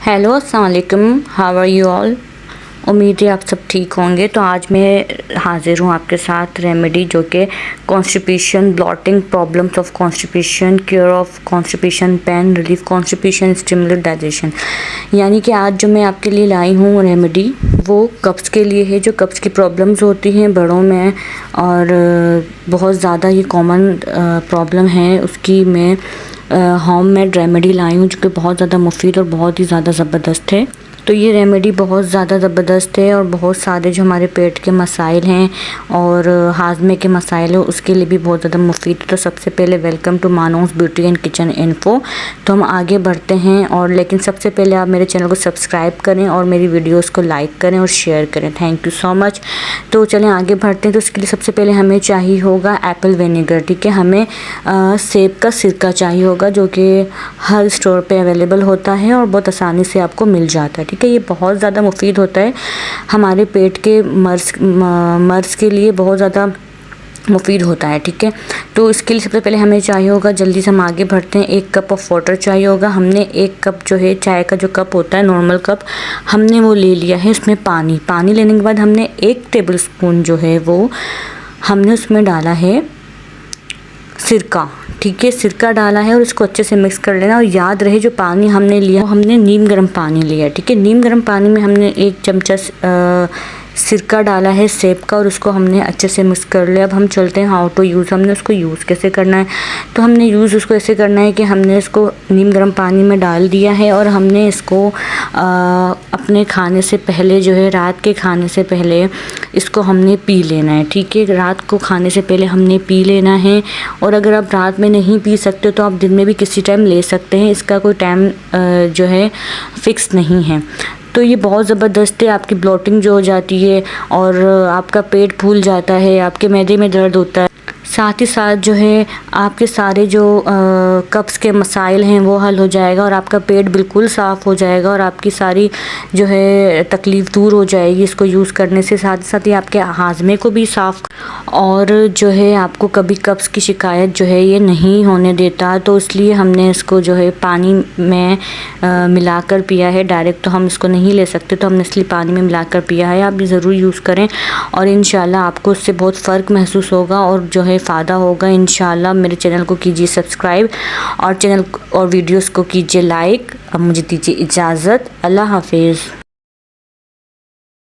Hello अस्सलाम वालेकुम, how are you all. उम्मीद है आप सब ठीक होंगे। तो आज मैं हाज़िर हूँ आपके साथ रेमेडी जो कि constipation, blotting, problems of constipation, cure of constipation, pain relief constipation, stimulate digestion. यानी कि आज जो मैं आपके लिए लाई हूँ रेमेडी वो कब्ज़ के लिए है। जो कब्ज़ की प्रॉब्लम्स होती हैं बड़ों में और बहुत ज़्यादा ये कॉमन प्रॉब्लम है, उसकी मैं होम मेड रेमेडी लाई हूँ जो कि बहुत ज़्यादा मुफीद और बहुत ही ज़्यादा ज़बरदस्त है। तो ये रेमेडी बहुत ज़्यादा ज़बरदस्त है और बहुत सारे जो हमारे पेट के मसाइल हैं और हाजमे के मसाइल हैं उसके लिए भी बहुत ज़्यादा मुफीद है। तो सबसे पहले welcome to Manos beauty and kitchen info. तो हम आगे बढ़ते हैं और लेकिन सबसे पहले आप मेरे चैनल को सब्सक्राइब करें और मेरी वीडियोस को लाइक करें और शेयर करें। Thank you so much. तो चलें आगे बढ़ते हैं। तो उसके लिए सबसे पहले हमें चाहिए होगा एप्पल विनेगर, ठीक है। हमें सेब का सिरका चाहिए होगा जो कि हर स्टोर पे अवेलेबल होता है और बहुत आसानी से आपको मिल जाता है, ठीक है। ये बहुत ज़्यादा मुफीद होता है हमारे पेट के मर्ज़ के लिए, बहुत ज़्यादा मुफीद होता है, ठीक है। तो इसके लिए सबसे पहले हमें चाहिए होगा, जल्दी से हम आगे बढ़ते हैं, 1 कप ऑफ वाटर चाहिए होगा। हमने 1 कप जो है चाय का जो कप होता है नॉर्मल कप, हमने वो ले लिया है। उसमें पानी लेने के बाद हमने 1 टेबल स्पून जो है वो हमने उसमें डाला है सिरका, ठीक है। सिरका डाला है और इसको अच्छे से मिक्स कर लेना। और याद रहे जो पानी हमने लिया हमने नीम गर्म पानी लिया, ठीक है। नीम गर्म पानी में हमने 1 चमचा सिरका डाला है सेब का और उसको हमने अच्छे से मिक्स कर लिया। अब हम चलते हैं हाउ टू यूज़, हमने उसको यूज़ कैसे करना है। तो हमने यूज़ उसको ऐसे करना है कि हमने इसको नीम गर्म पानी में डाल दिया है और हमने इसको अपने खाने से पहले जो है, रात के खाने से पहले इसको हमने पी लेना है, ठीक है। रात को खाने से पहले हमने पी लेना है। और अगर आप रात में नहीं पी सकते तो आप दिन में भी किसी टाइम ले सकते हैं, इसका कोई टाइम जो है फ़िक्स नहीं है। तो ये बहुत ज़बरदस्त है। आपकी ब्लॉटिंग जो हो जाती है और आपका पेट फूल जाता है, आपके मैदे में दर्द होता है, साथ ही साथ जो है आपके सारे जो कब्ज़ के मसाइल हैं वो हल हो जाएगा और आपका पेट बिल्कुल साफ़ हो जाएगा और आपकी सारी जो है तकलीफ़ दूर हो जाएगी इसको यूज़ करने से। साथ ही साथ ये आपके हाजमे को भी साफ़ और जो है आपको कभी कब्ज़ की शिकायत जो है ये नहीं होने देता। तो इसलिए हमने इसको जो है पानी में मिलाकर पिया है। डायरेक्ट तो हम इसको नहीं ले सकते, तो हमने इसलिए पानी में मिलाकर पिया है। आप भी ज़रूर यूज़ करें और इंशाल्लाह आपको उससे बहुत फ़र्क महसूस होगा और जो है फ़ायदा होगा इंशाल्लाह। मेरे चैनल को कीजिए सब्सक्राइब और चैनल और वीडियोस को कीजिए लाइक। अब मुझे दीजिए इजाज़त। अल्लाह हाफिज़।